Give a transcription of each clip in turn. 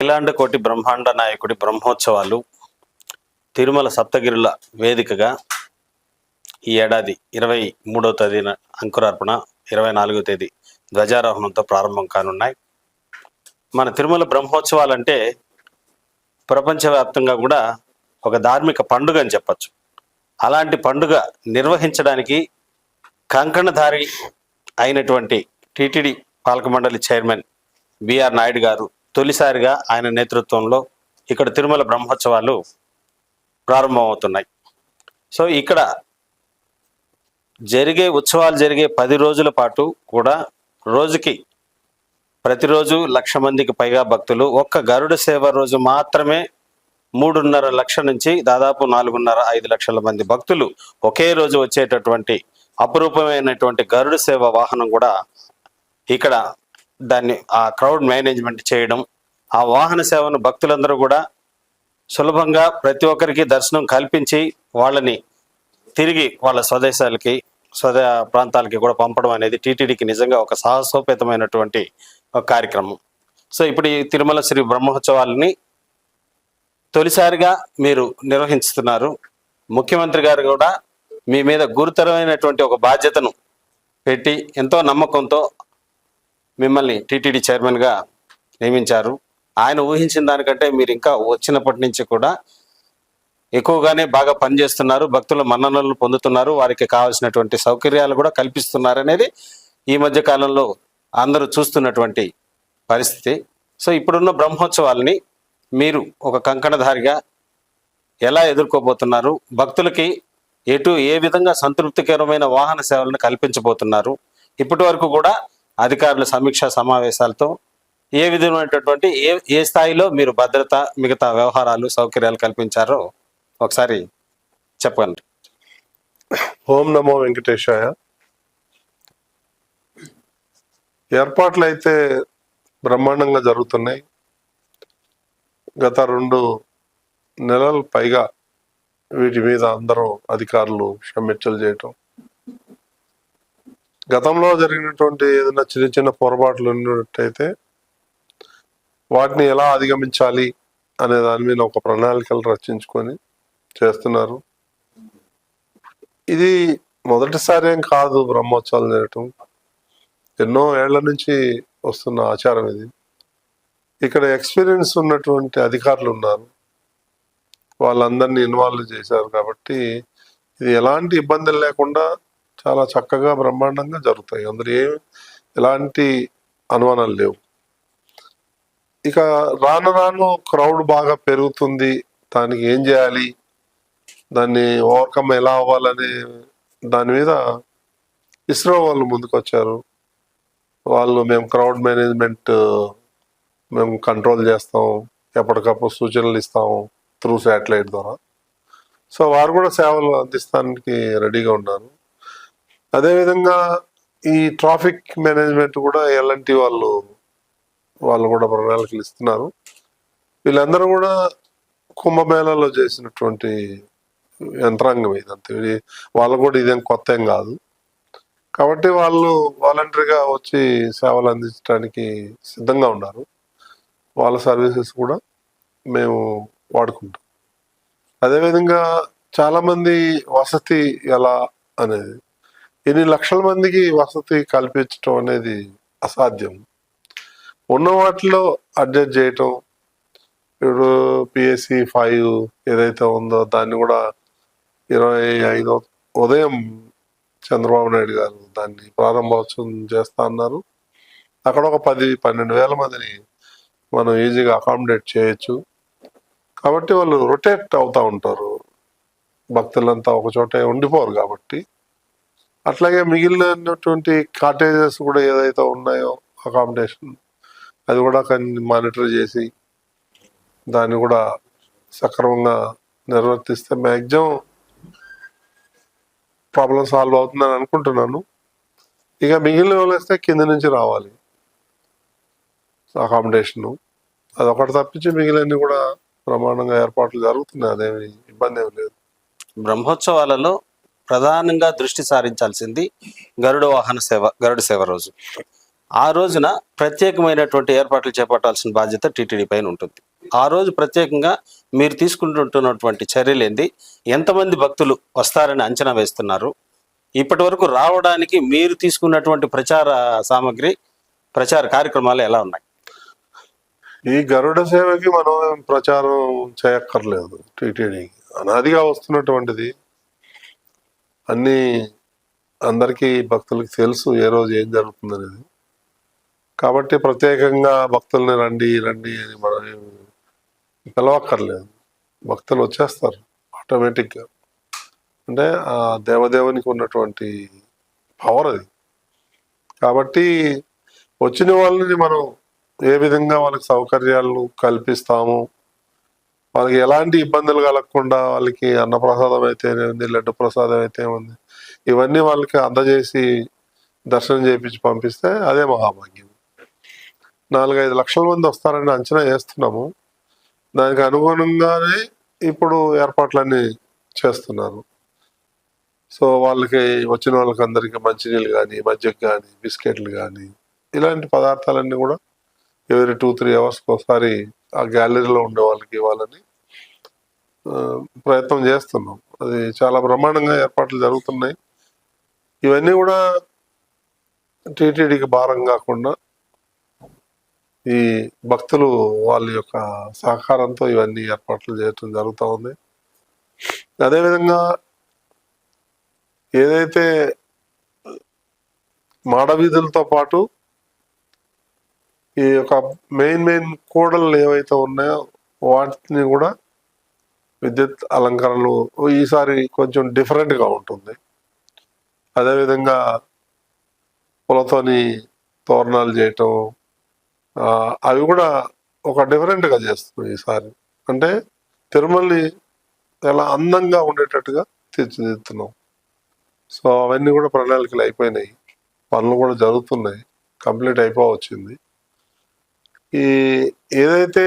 అఖిలాండ కోటి బ్రహ్మాండ నాయకుడి బ్రహ్మోత్సవాలు తిరుమల సప్తగిరుల వేదికగా ఈ ఏడాది 23వ తేదీన అంకురార్పణ, 24వ తేదీ ధ్వజారోహణంతో ప్రారంభం కానున్నాయి. మన తిరుమల బ్రహ్మోత్సవాలంటే ప్రపంచవ్యాప్తంగా కూడా ఒక ధార్మిక పండుగ అని చెప్పచ్చు. అలాంటి పండుగ నిర్వహించడానికి కంకణధారి అయినటువంటి టీటీడీ పాలక మండలి చైర్మన్ బిఆర్ నాయుడు గారు తొలిసారిగా ఆయన నేతృత్వంలో ఇక్కడ తిరుమల బ్రహ్మోత్సవాలు ప్రారంభమవుతున్నాయి. సో ఇక్కడ ఉత్సవాలు జరిగే 10 రోజుల పాటు కూడా రోజుకి ప్రతిరోజు 1,00,000 మందికి పైగా భక్తులు, ఒక్క గరుడ సేవ రోజు మాత్రమే 3.5 లక్షల నుంచి దాదాపు 4.5-5 లక్షల మంది భక్తులు ఒకే రోజు వచ్చేటటువంటి అపురూపమైనటువంటి గరుడ సేవ వాహనం కూడా ఇక్కడ దాన్ని ఆ క్రౌడ్ మేనేజ్మెంట్ చేయడం, ఆ వాహన సేవను భక్తులందరూ కూడా సులభంగా ప్రతి ఒక్కరికి దర్శనం కల్పించి వాళ్ళని తిరిగి వాళ్ళ స్వదేశాలకి ప్రాంతాలకి కూడా పంపడం అనేది టీటీడీకి నిజంగా ఒక సాహసోపేతమైనటువంటి ఒక కార్యక్రమం. సో ఇప్పుడు ఈ తిరుమల శ్రీ బ్రహ్మోత్సవాలని తొలిసారిగా మీరు నిర్వహిస్తున్నారు. ముఖ్యమంత్రి గారు కూడా మీ మీద గురుతరమైనటువంటి ఒక బాధ్యతను పెట్టి ఎంతో నమ్మకంతో మిమ్మల్ని టీటీడీ చైర్మన్గా నియమించారు. ఆయన ఊహించిన దానికంటే మీరు ఇంకా వచ్చినప్పటి నుంచి కూడా ఎక్కువగానే బాగా పనిచేస్తున్నారు, భక్తుల మన్ననలను పొందుతున్నారు, వారికి కావాల్సినటువంటి సౌకర్యాలు కూడా కల్పిస్తున్నారు అనేది ఈ మధ్య కాలంలో అందరూ చూస్తున్నటువంటి పరిస్థితి. సో ఇప్పుడున్న బ్రహ్మోత్సవాల్ని మీరు ఒక కంకణధారిగా ఎలా ఎదుర్కోబోతున్నారు, భక్తులకి ఏ విధంగా సంతృప్తికరమైన వాహన సేవలను కల్పించబోతున్నారు, ఇప్పటి వరకు కూడా అధికారుల సమీక్షా సమావేశాలతో ఏ విధమైనటువంటి ఏ స్థాయిలో మీరు భద్రత, మిగతా వ్యవహారాలు, సౌకర్యాలు కల్పించారో ఒకసారి చెప్పండి. ఓం నమో వెంకటేశాయ. ఏర్పాట్లు అయితే బ్రహ్మాండంగా జరుగుతున్నాయి. గత 2 నెలల పైగా వీటి మీద అందరూ అధికారులు సమీక్షలు చేయటం, గతంలో జరిగినటువంటి ఏదైనా చిన్న పొరపాట్లు ఉన్నట్టయితే వాటిని ఎలా అధిగమించాలి అనే దాని మీద ఒక ప్రణాళికలు రచించుకొని చేస్తున్నారు. ఇది మొదటిసారి ఏం కాదు బ్రహ్మోత్సవాలు చేయటం, ఎన్నో ఏళ్ల నుంచి వస్తున్న ఆచారం ఇది. ఇక్కడ ఎక్స్పీరియన్స్ ఉన్నటువంటి అధికారులు ఉన్నారు, వాళ్ళందరినీ ఇన్వాల్వ్ చేశారు కాబట్టి ఇది ఎలాంటి ఇబ్బందులు లేకుండా చాలా చక్కగా బ్రహ్మాండంగా జరుగుతాయి. అందరూ ఎలాంటి అనుమానాలు లేవు. ఇక రాను క్రౌడ్ బాగా పెరుగుతుంది, దానికి ఏం చేయాలి, దాన్ని ఓవర్కమ్ ఎలా అవ్వాలనే దాని మీద ఇస్రో వాళ్ళు ముందుకు వచ్చారు. వాళ్ళు మేము క్రౌడ్ మేనేజ్మెంట్ మేము కంట్రోల్ చేస్తాం, ఎప్పటికప్పుడు సూచనలు ఇస్తాము త్రూ శాటిలైట్ ద్వారా. సో వారు కూడా సేవలు అందిస్తానికి రెడీగా ఉన్నారు. అదేవిధంగా ఈ ట్రాఫిక్ మేనేజ్మెంట్ కూడా ఎల్ఎన్టీ వాళ్ళు కూడా ప్రణాళికలు ఇస్తున్నారు. వీళ్ళందరూ కూడా కుంభమేళాలో చేసినటువంటి యంత్రాంగం ఇదంతా, వాళ్ళు కూడా ఇదేం కొత్త ఏం కాదు కాబట్టి వాళ్ళు వాలంటరీగా వచ్చి సేవలు అందించడానికి సిద్ధంగా ఉన్నారు. వాళ్ళ సర్వీసెస్ కూడా మేము వాడుకుంటాం. అదేవిధంగా చాలామంది వసతి ఎలా అనేది, ఇన్ని లక్షల మందికి వసతి కల్పించడం అనేది అసాధ్యం. ఉన్న వాటిలో అడ్జస్ట్ చేయటం, ఇప్పుడు పిఎస్సి 5 ఏదైతే ఉందో దాన్ని కూడా 25 ఉదయం చంద్రబాబు నాయుడు గారు దాన్ని ప్రారంభోత్సవం చేస్తా అన్నారు. అక్కడ ఒక 10-12 వేల మందిని మనం ఈజీగా అకామిడేట్ చేయొచ్చు. కాబట్టి వాళ్ళు రొటేట్ అవుతూ ఉంటారు, భక్తులంతా ఒక చోటే ఉండిపోరు కాబట్టి. అట్లాగే మిగిలినటువంటి కాటేజెస్ కూడా ఏదైతే ఉన్నాయో అకామిడేషన్, అది కూడా మానిటర్ చేసి దాన్ని కూడా సక్రమంగా నిర్వర్తిస్తే మ్యాక్సిమం ప్రాబ్లం సాల్వ్ అవుతుందని అనుకుంటున్నాను. ఇక మిగిలిన వదిలేస్తే కింద నుంచి రావాలి అకామిడేషను, అదొకటి తప్పించి మిగిలిన కూడా ప్రమాణంగా ఏర్పాట్లు జరుగుతున్నాయి, అదేమి ఇబ్బంది ఏమి లేదు. ఆ రోజున ప్రత్యేకమైనటువంటి ఏర్పాట్లు చేపట్టాల్సిన బాధ్యత టీటీడీ పైన ఉంటుంది. ఆ రోజు ప్రత్యేకంగా మీరు తీసుకుంటున్నటువంటి చర్యలు ఏంది? ఎంతమంది భక్తులు వస్తారని అంచనా వేస్తున్నారు? ఇప్పటి వరకు రావడానికి మీరు తీసుకున్నటువంటి ప్రచార సామగ్రి, ప్రచార కార్యక్రమాలు ఎలా ఉన్నాయి? ఈ గరుడ సేవకి మనం ప్రచారం చేయక్కర్లేదు. టీటీడీ అనాదిగా వస్తున్నటువంటిది. అన్ని అందరికీ భక్తులకి తెలుసు ఏ రోజు ఏం జరుగుతుంది అనేది. కాబట్టి ప్రత్యేకంగా భక్తుల్ని రండి రండి అని మనం పిలవక్కర్లేదు. భక్తులు వచ్చేస్తారు ఆటోమేటిక్గా. అంటే ఆ దేవదేవునికి ఉన్నటువంటి పవర్ అది. కాబట్టి వచ్చిన వాళ్ళని మనం ఏ విధంగా వాళ్ళకి సౌకర్యాలు కల్పిస్తాము, వాళ్ళకి ఎలాంటి ఇబ్బందులు కలగకుండా, వాళ్ళకి అన్నప్రసాదం అయితే ఉంది, లడ్డు ప్రసాదం అయితే ఉంది, ఇవన్నీ వాళ్ళకి అందజేసి దర్శనం చేయించి పంపిస్తే అదే మహాభాగ్యం. 4-5 లక్షల మంది వస్తారని అంచనా వేస్తున్నాము. దానికి అనుగుణంగానే ఇప్పుడు ఏర్పాట్లన్నీ చేస్తున్నారు. సో వాళ్ళకి వచ్చిన వాళ్ళకి అందరికీ మంచినీళ్ళు కానీ, మజ్జిగ కానీ, బిస్కెట్లు కానీ, ఇలాంటి పదార్థాలన్నీ కూడా ఎవరి 2-3 అవర్స్కి ఒకసారి ఆ గ్యాలరీలో ఉండే వాళ్ళకి ఇవ్వాలని ప్రయత్నం చేస్తున్నాం. అది చాలా బ్రహ్మాండంగా ఏర్పాట్లు జరుగుతున్నాయి. ఇవన్నీ కూడా టీటీడీకి భారం కాకుండా ఈ భక్తులు వాళ్ళ యొక్క సహకారంతో ఇవన్నీ ఏర్పాట్లు చేయటం జరుగుతూ ఉంది. అదేవిధంగా ఏదైతే మాడవీధులతో పాటు ఈ యొక్క మెయిన్ కూడళ్ళు ఏవైతే ఉన్నాయో వాటిని కూడా విద్యుత్ అలంకరణలు ఈసారి కొంచెం డిఫరెంట్గా ఉంటుంది. అదేవిధంగా పూలతోని తోరణాలు చేయటం, అవి కూడా ఒక డిఫరెంట్గా చేస్తున్నాం ఈసారి. అంటే తిరుమలని చాలా అందంగా ఉండేటట్టుగా తీర్చిదిద్దుతున్నాం. సో అవన్నీ కూడా ప్రణాళికలు అయిపోయినాయి, పనులు కూడా జరుగుతున్నాయి, కంప్లీట్ అయిపోవచ్చింది. ఈ ఏదైతే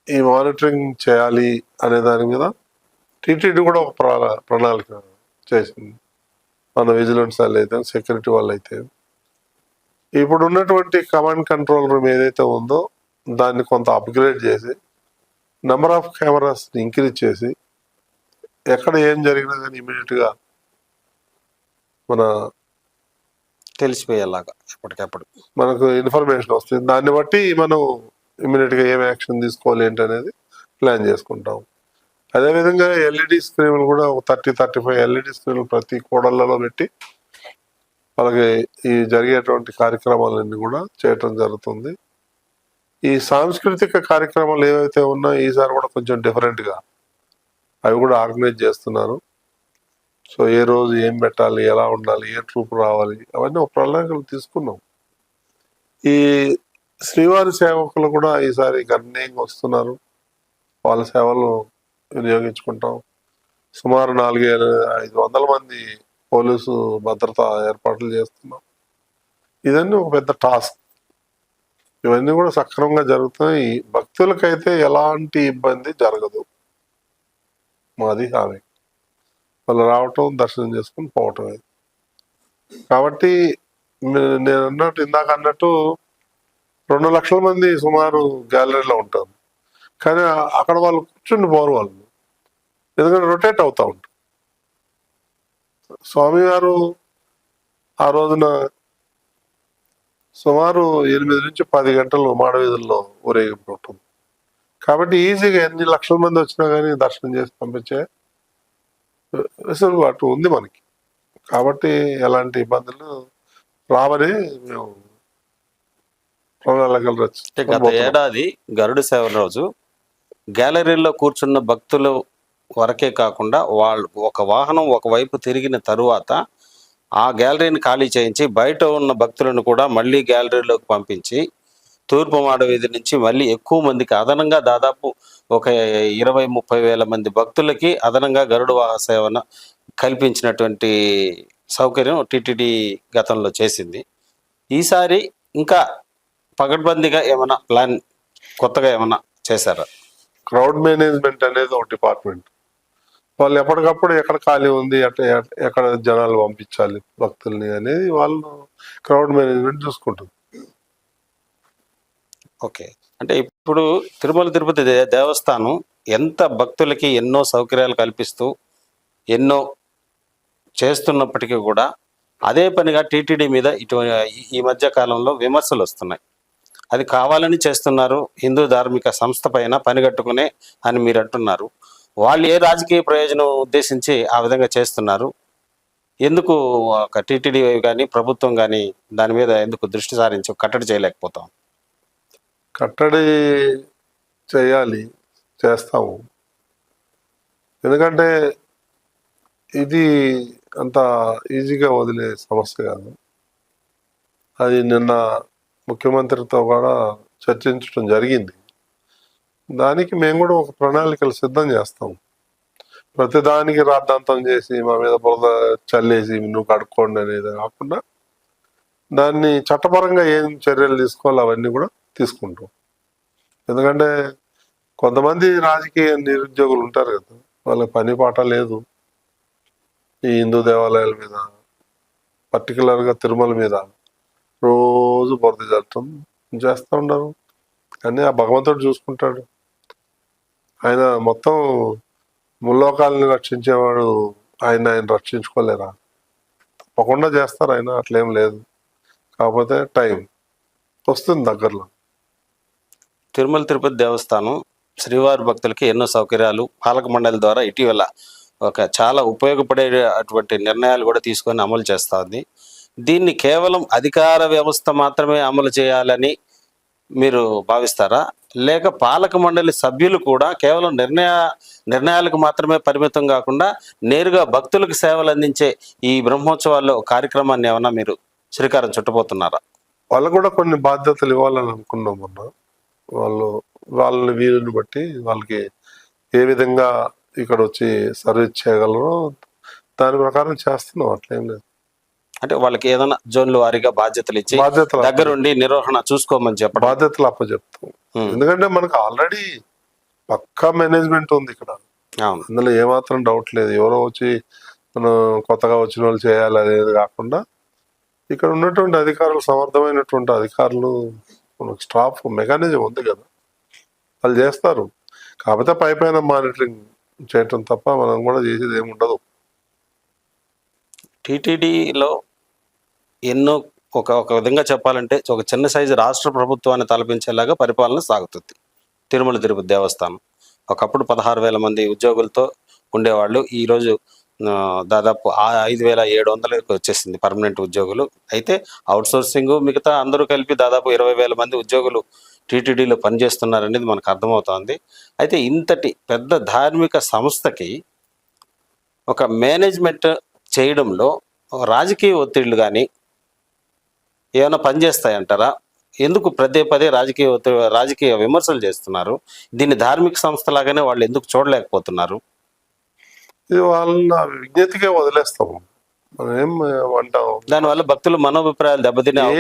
ఈ మానిటరింగ్ చేయాలి అనే దాని మీద టీటీడీ కూడా ఒక ప్రణాళిక చేసింది. మన విజిలెన్స్ వాళ్ళు అయితే, సెక్యూరిటీ వాళ్ళు అయితే, ఇప్పుడు ఉన్నటువంటి కమాండ్ కంట్రోల్ రూమ్ ఏదైతే ఉందో దాన్ని కొంత అప్గ్రేడ్ చేసి నెంబర్ ఆఫ్ కెమెరాస్ ఇంక్రీజ్ చేసి ఎక్కడ ఏం జరిగినా కానీ ఇమీడియట్గా మన తెలిసిపోయేలాగా ఎప్పటికప్పుడు మనకు ఇన్ఫర్మేషన్ వస్తుంది. దాన్ని బట్టి మనం ఇమీడియట్గా ఏం యాక్షన్ తీసుకోవాలి ఏంటి అనేది ప్లాన్ చేసుకుంటాం. అదేవిధంగా ఎల్ఈడి స్క్రీన్లు కూడా ఒక 30-35 ఎల్ఈడి స్క్రీన్లు ప్రతి కూడళ్లలో పెట్టి వాళ్ళకి ఈ జరిగేటువంటి కార్యక్రమాలన్నీ కూడా చేయటం జరుగుతుంది. ఈ సాంస్కృతిక కార్యక్రమాలు ఏవైతే ఉన్నాయో ఈసారి కూడా కొంచెం డిఫరెంట్గా అవి కూడా ఆర్గనైజ్ చేస్తున్నారు. సో ఏ రోజు ఏం పెట్టాలి, ఎలా ఉండాలి, ఏ ట్రూప్ రావాలి, అవన్నీ ఒక ప్రణాళికలు తీసుకున్నాం. ఈ శ్రీవారి సేవకులు కూడా ఈసారి గణనీయంగా వస్తున్నారు. వాళ్ళ సేవలు వినియోగించుకుంటాం. సుమారు 4,500 మంది పోలీసు భద్రతా ఏర్పాట్లు చేస్తున్నాం. ఇదన్నీ ఒక పెద్ద టాస్క్. ఇవన్నీ కూడా సక్రమంగా జరుగుతున్నాయి. భక్తులకైతే ఎలాంటి ఇబ్బంది జరగదు. మాది హామీ. వాళ్ళు రావటం, దర్శనం చేసుకుని పోవటమే. కాబట్టి నేను అన్నట్టు ఇందాక అన్నట్టు 2 లక్షల మంది సుమారు గ్యాలరీలో ఉంటారు. కానీ అక్కడ వాళ్ళు కూర్చుని పోరు వాళ్ళు, ఎందుకంటే రొటేట్ అవుతూ ఉంటారు. స్వామివారు ఆ రోజున సుమారు 8-10 గంటలు మాడవీధుల్లో ఊరేగింపు ఉంటుంది. కాబట్టి ఈజీగా ఎన్ని లక్షల మంది వచ్చినా కానీ దర్శనం చేసి పంపించే వెసులుబాటు ఉంది మనకి. కాబట్టి ఎలాంటి ఇబ్బందులు రావని మేము ప్రణాళికలు గత ఏడాది గరుడ సేవ రోజు గ్యాలరీలో కూర్చున్న భక్తులు వరకే కాకుండా వాళ్ళు ఒక వాహనం ఒకవైపు తిరిగిన తరువాత ఆ గ్యాలరీని ఖాళీ చేయించి బయట ఉన్న భక్తులను కూడా మళ్ళీ గ్యాలరీలోకి పంపించి తూర్పు మాడవీధి నుంచి మళ్ళీ ఎక్కువ మందికి అదనంగా దాదాపు ఒక 20-30 వేల మంది భక్తులకి అదనంగా గరుడ వాహన సేవను కల్పించినటువంటి సౌకర్యం టీటీడీ గతంలో చేసింది. ఈసారి ఇంకా పకడ్బందీగా ఏమైనా ప్లాన్ కొత్తగా ఏమైనా చేశారా? క్రౌడ్ మేనేజ్మెంట్ అనేది ఒక డిపార్ట్మెంట్. వాళ్ళు ఎప్పటికప్పుడు ఎక్కడ ఖాళీ ఉంది, ఎక్కడ జనాలు పంపించాలి భక్తుల్ని అనేది వాళ్ళు క్రౌడ్ మేనేజ్మెంట్ చూసుకుంటుంది. ఓకే. అంటే ఇప్పుడు తిరుమల తిరుపతి దేవస్థానం ఎంత భక్తులకి ఎన్నో సౌకర్యాలు కల్పిస్తూ ఎన్నో చేస్తున్నప్పటికీ కూడా అదే పనిగా టీటీడీ మీద ఈ మధ్య కాలంలో విమర్శలు వస్తున్నాయి. అది కావాలని చేస్తున్నారు, హిందూ ధార్మిక సంస్థ పైన పనిగట్టుకునే అని మీరు అంటున్నారు. వాళ్ళు ఏ రాజకీయ ప్రయోజనం ఉద్దేశించి ఆ విధంగా చేస్తున్నారు? ఎందుకు ఒక టీటీడీ కానీ ప్రభుత్వం కానీ దాని మీద ఎందుకు దృష్టి సారించి కట్టడి చేయలేకపోతాం? కట్టడి చేయాలి, చేస్తాము. ఎందుకంటే ఇది అంత ఈజీగా వదిలే సమస్య కాదు. అది నిన్న ముఖ్యమంత్రితో కూడా చర్చించడం జరిగింది. దానికి మేము కూడా ఒక ప్రణాళికలు సిద్ధం చేస్తాం. ప్రతిదానికి రాద్ధాంతం చేసి మా మీద బురద చల్లేసి నువ్వు కడుక్కోండి అనేది కాకుండా దాన్ని చట్టపరంగా ఏం చర్యలు తీసుకోవాలి అవన్నీ కూడా తీసుకుంటాం. ఎందుకంటే కొంతమంది రాజకీయ నిరుద్యోగులు ఉంటారు కదా, వాళ్ళకి పని పాట లేదు. ఈ హిందూ దేవాలయాల మీద, పర్టికులర్గా తిరుమల మీద రోజు బురద చల్లటం చేస్తూ ఉండరు. కానీ ఆ భగవంతుడు చూసుకుంటాడు. ఆయన మొత్తం ముల్లోకాలని రక్షించేవాడు. ఆయన రక్షించుకోలేరా? తప్పకుండా చేస్తారు ఆయన, అట్లేం లేదు. కాకపోతే టైం వస్తుంది దగ్గరలో. తిరుమల తిరుపతి దేవస్థానం శ్రీవారి భక్తులకి ఎన్నో సౌకర్యాలు పాలక మండలి ద్వారా ఇటీవల ఒక చాలా ఉపయోగపడే అటువంటి నిర్ణయాలు కూడా తీసుకొని అమలు చేస్తూ ఉంది. దీన్ని కేవలం అధికార వ్యవస్థ మాత్రమే అమలు చేయాలని మీరు భావిస్తారా, లేక పాలక మండలి సభ్యులు కూడా కేవలం నిర్ణయాలకు మాత్రమే పరిమితం కాకుండా నేరుగా భక్తులకు సేవలు అందించే ఈ బ్రహ్మోత్సవాల్లో కార్యక్రమాన్ని ఏమన్నా మీరు శ్రీకారం చుట్టబోతున్నారా? వాళ్ళకు కూడా కొన్ని బాధ్యతలు ఇవ్వాలని అనుకున్నాం. మొన్న వాళ్ళని వీలుని బట్టి వాళ్ళకి ఏ విధంగా ఇక్కడ వచ్చి సర్వీస్ చేయగలరో దాని ప్రకారం చేస్తున్నాం. అట్లేం లేదు. అంటే వాళ్ళకి ఏదైనా జోన్లు వారీగా బాధ్యతలు ఇచ్చి దగ్గరుండి నిర్వహణ చూసుకోమని చెప్పడం, బాధ్యతలు అప్పచెప్తాం. ఎందుకంటే మనకు ఆల్రెడీ పక్కా మేనేజ్మెంట్ ఉంది ఇక్కడ. అందులో ఏమాత్రం డౌట్ లేదు. ఎవరో వచ్చి మనం కొత్తగా వచ్చిన వాళ్ళు చేయాలి అనేది కాకుండా ఇక్కడ ఉన్నటువంటి అధికారులు, సమర్థమైనటువంటి అధికారులు, స్టాఫ్ మెకానిజం ఉంది కదా, వాళ్ళు చేస్తారు. కాకపోతే పైన మానిటరింగ్ చేయటం తప్ప మనం కూడా చేసేది ఏమి ఉండదు. టీటీడీలో ఎన్నో ఒక విధంగా చెప్పాలంటే ఒక చిన్న సైజు రాష్ట్ర ప్రభుత్వాన్ని తలపించేలాగా పరిపాలన సాగుతుంది తిరుమల తిరుపతి దేవస్థానం. ఒకప్పుడు 16,000 మంది ఉద్యోగులతో ఉండేవాళ్ళు. ఈరోజు దాదాపు 5,700కి వచ్చేసింది పర్మనెంట్ ఉద్యోగులు. అయితే అవుట్సోర్సింగ్ మిగతా అందరూ కలిపి దాదాపు 20,000 మంది ఉద్యోగులు టీటీడీలో పనిచేస్తున్నారనేది మనకు అర్థమవుతోంది. అయితే ఇంతటి పెద్ద ధార్మిక సంస్థకి ఒక మేనేజ్మెంట్ చేయడంలో రాజకీయ ఒత్తిళ్లు కానీ ఏమైనా పనిచేస్తాయంటారా? ఎందుకు పదే రాజకీయ విమర్శలు చేస్తున్నారు? దీన్ని ధార్మిక సంస్థలాగానే వాళ్ళు ఎందుకు చూడలేకపోతున్నారు? ఇది వాళ్ళ విజ్ఞతగా వదిలేస్తాము. మనం ఏం అంటాం, దానివల్ల భక్తులు మనోభిప్రాయాలు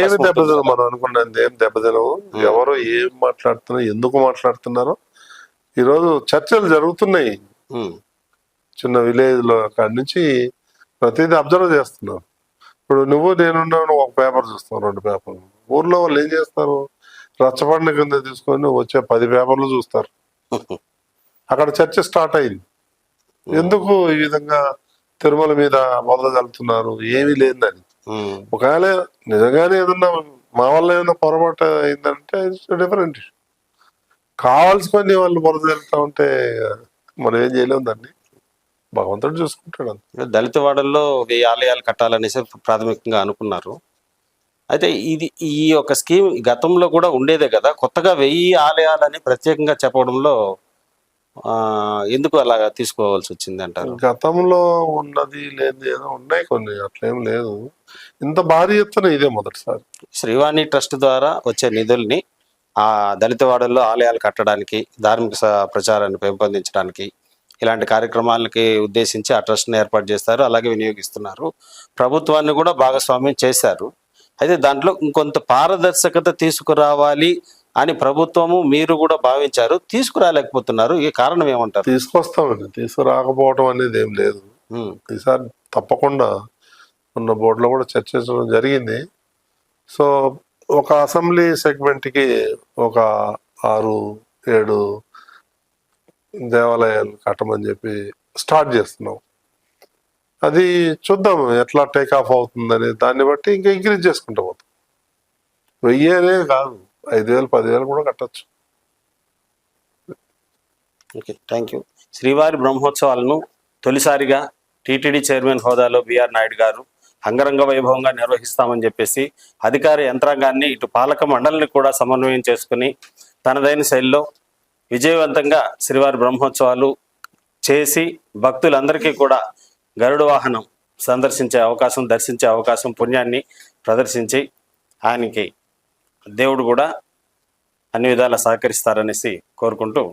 ఏమి దెబ్బతినవు. మనం అనుకున్నది ఏం దెబ్బతినవు. ఎవరు ఏం మాట్లాడుతున్నారు, ఎందుకు మాట్లాడుతున్నారో ఈరోజు చర్చలు జరుగుతున్నాయి. చిన్న విలేజ్ లో కాడి నుంచి ప్రతిదీ అబ్జర్వ్ చేస్తున్నారు. ఇప్పుడు నేనున్నాను, ఒక పేపర్ చూస్తాను, 2 పేపర్లు. ఊర్లో వాళ్ళు ఏం చేస్తారు, రచ్చబండ కింద తీసుకొని వచ్చే 10 పేపర్లు చూస్తారు. అక్కడ చర్చ స్టార్ట్ అయింది. ఎందుకు ఈ విధంగా తిరుమల మీద వరద చల్లుతున్నారు, ఏమీ లేదని. ఒకవేళ నిజంగానే ఏదన్నా మా వల్ల ఏదైనా పొరపాటు అయిందంటే డిఫరెంట్ ఇష్యూ. కావాల్సుకొని వాళ్ళు వరద చల్లుతా ఉంటే మనం ఏం చేయలేము. దాన్ని భగవంతుడు చూసుకుంటాడు. దళిత వాడల్లో 1000 ఆలయాలు కట్టాలనేసి ప్రాథమికంగా అనుకున్నారు. అయితే ఈ యొక్క స్కీమ్ గతంలో కూడా ఉండేదే కదా, కొత్తగా 1000 ఆలయాలని ప్రత్యేకంగా చెప్పడంలో ఎందుకు అలాగా తీసుకోవాల్సి వచ్చింది అంటారు? గతంలో ఉన్నది లేదు, ఏదో ఉన్నాయి కొన్ని, అట్లేం లేదు. ఇంత భారీ ఎత్తున ఇదే మొదటిసారి. శ్రీవాణి ట్రస్ట్ ద్వారా వచ్చే నిధుల్ని ఆ దళిత వాడల్లో ఆలయాలు కట్టడానికి, ధార్మిక ప్రచారాన్ని పెంపొందించడానికి, ఇలాంటి కార్యక్రమాలకి ఉద్దేశించి ఆ ట్రస్ట్ని ఏర్పాటు చేస్తారు, అలాగే వినియోగిస్తున్నారు. ప్రభుత్వాన్ని కూడా భాగస్వామ్యం చేశారు. అయితే దాంట్లో ఇంకొంత పారదర్శకత తీసుకురావాలి, అని ప్రభుత్వము మీరు కూడా భావించారు, తీసుకురాలేకపోతున్నారు. ఈ కారణం ఏమంటారు? తీసుకొస్తామండి, తీసుకురాకపోవడం అనేది ఏం లేదు. ఉమ్, ఈసారి తప్పకుండా ఉన్న బోర్డులో కూడా చర్చించడం జరిగింది. సో ఒక అసెంబ్లీ సెగ్మెంట్కి ఒక 6-7 దేవాలయాలు కట్టమని చెప్పి స్టార్ట్ చేస్తున్నాం. అది చూద్దాం ఎట్లా టేక్ ఆఫ్ అవుతుందని, దాన్ని బట్టి ఇంకా ఇంక్రీజ్ చేసుకుంటూ పోతాం. 1000 అనేది కాదు, 5000 10,000 కూడా కట్టచ్చు. Okay, thank you. శ్రీవారి బ్రహ్మోత్సవాలను తొలిసారిగా టీటీడీ చైర్మన్ హోదాలో బిఆర్ నాయుడు గారు అంగరంగ వైభవంగా నిర్వహిస్తామని చెప్పేసి అధికార యంత్రాంగాన్ని, ఇటు పాలక మండలిని కూడా సమన్వయం చేసుకుని తనదైన శైలిలో విజయవంతంగా శ్రీవారి బ్రహ్మోత్సవాలు చేసి భక్తులందరికీ కూడా గరుడ వాహనం దర్శించే అవకాశం పుణ్యాన్ని ప్రదర్శించి ఆయనకి దేవుడు కూడా అన్ని విధాలా సహకరిస్తారనేసి కోరుకుంటూ